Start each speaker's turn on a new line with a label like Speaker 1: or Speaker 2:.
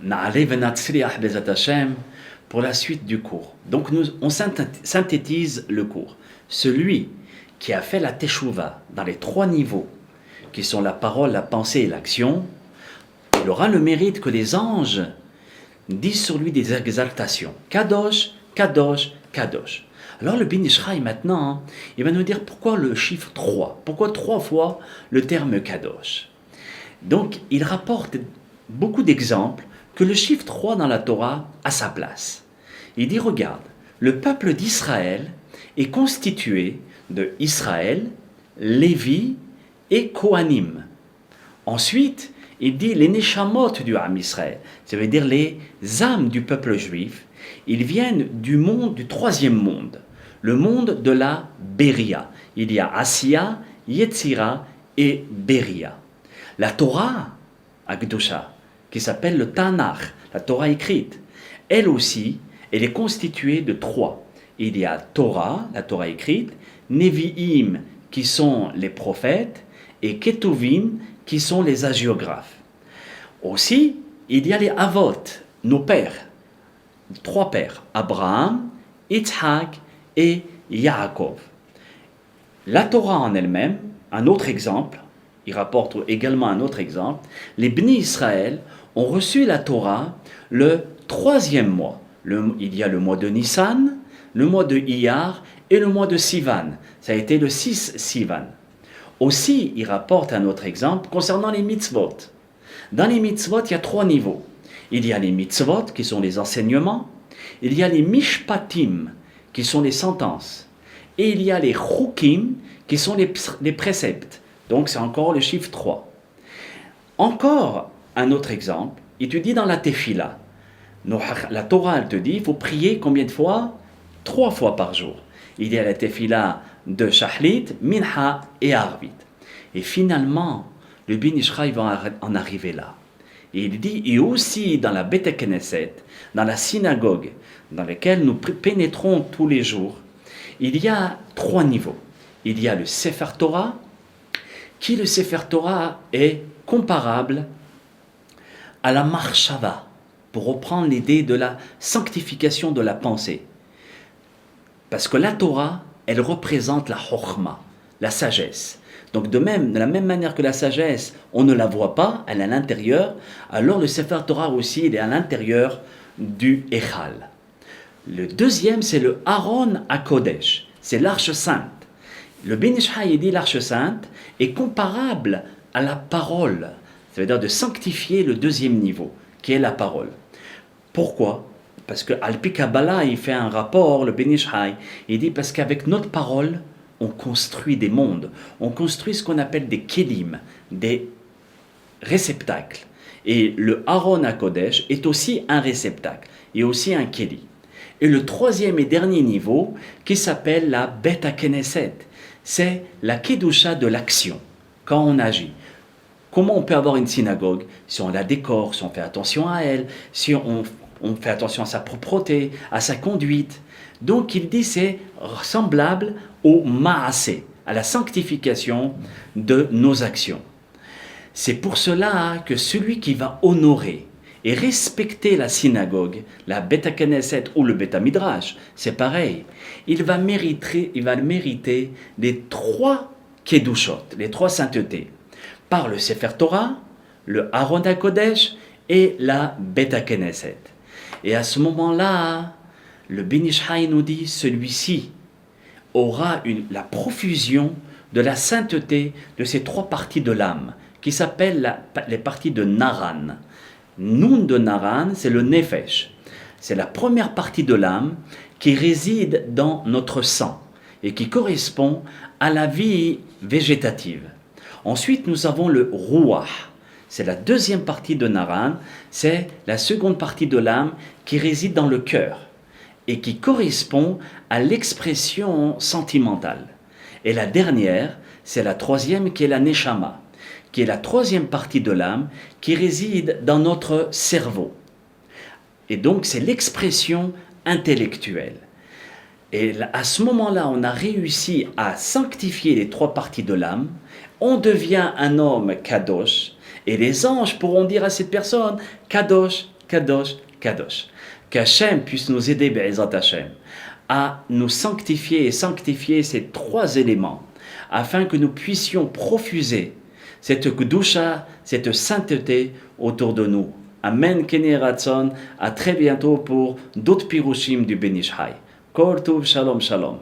Speaker 1: Na'alev natsriah bezat Hashem pour la suite du cours. Donc on synthétise le cours. Celui qui a fait la teshuva dans les trois niveaux, qui sont la parole, la pensée et l'action, il aura le mérite que les anges disent sur lui des exaltations. Kadosh, Kadosh, Kadosh. Alors le Ben Ish Chai maintenant, il va nous dire pourquoi le chiffre 3, pourquoi 3 fois le terme Kadosh. Donc il rapporte beaucoup d'exemples que le chiffre 3 dans la Torah a sa place. Il dit, regarde, le peuple d'Israël est constitué de Israël, Lévi et Kohanim. Ensuite, il dit les Neshamot du Ham Israël, ça veut dire les âmes du peuple juif, ils viennent du monde, du troisième monde, le monde de la Beria. Il y a Asiya, Yetzira et Beria. La Torah, Akdusha, qui s'appelle le Tanakh, la Torah écrite, elle aussi, elle est constituée de trois. Il y a Torah, la Torah écrite, Nevi'im, qui sont les prophètes, et Ketuvim, qui sont les hagiographes. Aussi, il y a les Avot, nos pères, trois pères, Abraham, Yitzhak et Yaakov. La Torah en elle-même, un autre exemple, il rapporte également un autre exemple, les Bnei Israël ont reçu la Torah le troisième mois. Il y a le mois de Nissan, le mois de Iyar et le mois de Sivan. Ça a été le 6 Sivan. Aussi, il rapporte un autre exemple concernant les mitzvot. Dans les mitzvot, il y a trois niveaux. Il y a les mitzvot, qui sont les enseignements. Il y a les mishpatim, qui sont les sentences. Et il y a les chukim, qui sont les préceptes. Donc, c'est encore le chiffre 3. Encore un autre exemple, il te dit dans la tefila. La Torah, elle te dit, il faut prier combien de fois? 3 fois par jour. Il y a la tefila de Shahlit, Minha et Arvit. Et finalement, le Ben Ish Chai va en arriver là. Et il dit, et aussi dans la Beth Knesset, dans la synagogue, dans laquelle nous pénétrons tous les jours, il y a 3 niveaux. Il y a le Sefer Torah, qui le Sefer Torah est comparable à la Marshava, pour reprendre l'idée de la sanctification de la pensée. Parce que la Torah, elle représente la Chokhma, la sagesse. Donc de la même manière que la sagesse, on ne la voit pas, elle est à l'intérieur, alors le Sefer Torah aussi, il est à l'intérieur du Echal. Le deuxième, c'est le Aaron HaKodesh, c'est l'arche sainte. Le Ben Ish Chai dit l'arche sainte est comparable à la parole, ça veut dire de sanctifier le deuxième niveau, qui est la parole. Pourquoi? Parce que Alpi Kabbalah, il fait un rapport, le Ben Ish Chai, il dit parce qu'avec notre parole, on construit des mondes, on construit ce qu'on appelle des kelim, des réceptacles. Et le Aaron HaKodesh est aussi un réceptacle, et aussi un keli. Et le troisième et dernier niveau, qui s'appelle la Bet HaKnesset, c'est la Kedusha de l'action, quand on agit. Comment on peut avoir une synagogue si on la décore, si on fait attention à elle, si on fait attention à sa propreté, à sa conduite. Donc il dit c'est semblable au Maaseh, à la sanctification de nos actions. C'est pour cela que celui qui va honorer et respecter la synagogue, la Beth Knesset ou le Beth Midrash, c'est pareil. Il va mériter les 3 Kedushot, les 3 saintetés, par le Sefer Torah, le Aaron HaKodesh et la Beth Knesset. Et à ce moment-là, le Ben Ish Chai nous dit, celui-ci aura la profusion de la sainteté de ces 3 parties de l'âme, qui s'appellent les parties de Naran. Nun de Naran, c'est le Nefesh. C'est la première partie de l'âme qui réside dans notre sang et qui correspond à la vie végétative. Ensuite, nous avons le Ruach. C'est la deuxième partie de Naran, c'est la seconde partie de l'âme qui réside dans le cœur et qui correspond à l'expression sentimentale. Et la dernière, c'est la troisième qui est la Neshama, qui est la troisième partie de l'âme qui réside dans notre cerveau. Et donc c'est l'expression intellectuelle. Et à ce moment-là, on a réussi à sanctifier les 3 parties de l'âme, on devient un homme kadosh, et les anges pourront dire à cette personne, Kadosh, Kadosh, Kadosh. Qu'Hachem puisse nous aider, Be'ezat Hachem, à nous sanctifier et sanctifier ces trois éléments, afin que nous puissions profuser cette Kedusha, cette sainteté autour de nous. Amen, Kene Ratzon, à très bientôt pour d'autres pirushim du Ben Ish Chai. Kol Tov, Shalom, Shalom.